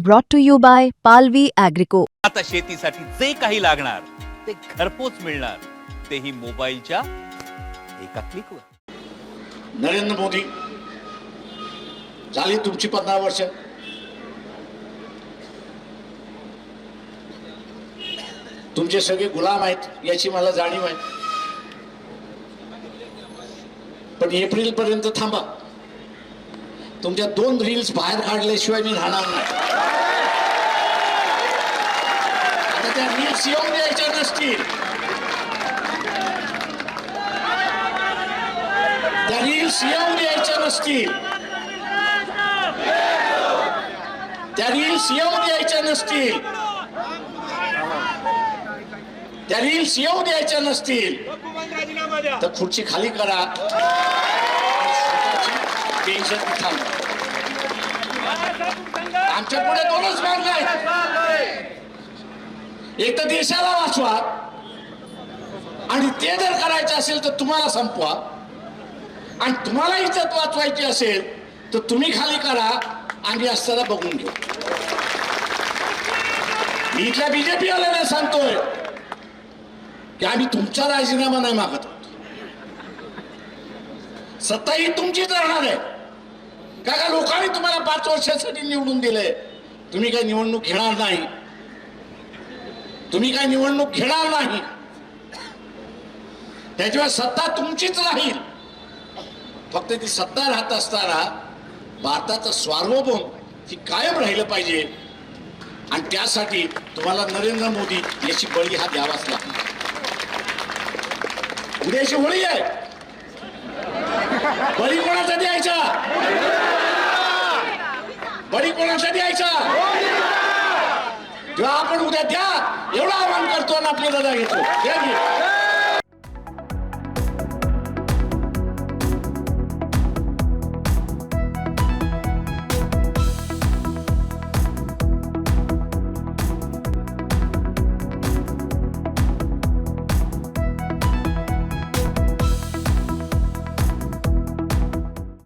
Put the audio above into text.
brought to you by Palvi Agrico. आता शेतीसाठी जे काही लागणार ते घरपोच मिळणार, तेही मोबाईलच्या एका क्लिकवर. नरेंद्र मोदी झाली तुमची 15 वर्ष. तुमचे सगळे गुलाम आहेत याची मला जाणीव आहे. पण एप्रिल पर्यंत थांबा. तुमच्या 2 रील्स बाहेर काढल्याशिवाय मी राहणार नाही. आता त्या रील्स येऊन द्यायच्या नसतील. त्या रील्स येऊन द्यायच्या नसतील. त्या रील्स येऊन द्यायच्या नसतील. त्या रील्स येऊ द्यायच्या नसतील तर खुर्ची खाली करा. टेन्शन थांबवा. आमच्या पुढे 2च मार्ग आहेत. एक तर देशाला वाचवा, आणि ते जर करायचं असेल तर तुम्हाला संपवा, आणि तुम्हाला इज्जत वाचवायची असेल तर तुम्ही खाली करा आणि असताना बघून घेऊ. मी इथल्या बीजेपी वाल्यांना सांगतोय की आम्ही तुमचा राजीनामा नाही मागत आहोत. सत्ता ही तुमचीच राहणार आहे. का लोकांनी तुम्हाला 5 वर्षासाठी निवडून दिले. तुम्ही काही निवडणूक घेणार नाही. तुम्ही काही निवडणूक घेणार नाही. त्याच्यामुळे सत्ता तुमचीच राहील. फक्त ती सत्ता राहत असताना भारताचं सार्वभौम ही कायम राहिलं पाहिजे, आणि त्यासाठी तुम्हाला नरेंद्र मोदी याची बळी हा द्यावाच लागणार. उद्याची होळी आहे. बळी कोणाचा द्यायचा? बळी कोणाचा द्यायचा? जेव्हा आपण उद्या द्या एवढं आवाहन करतो आणि आपली रजा घेतो.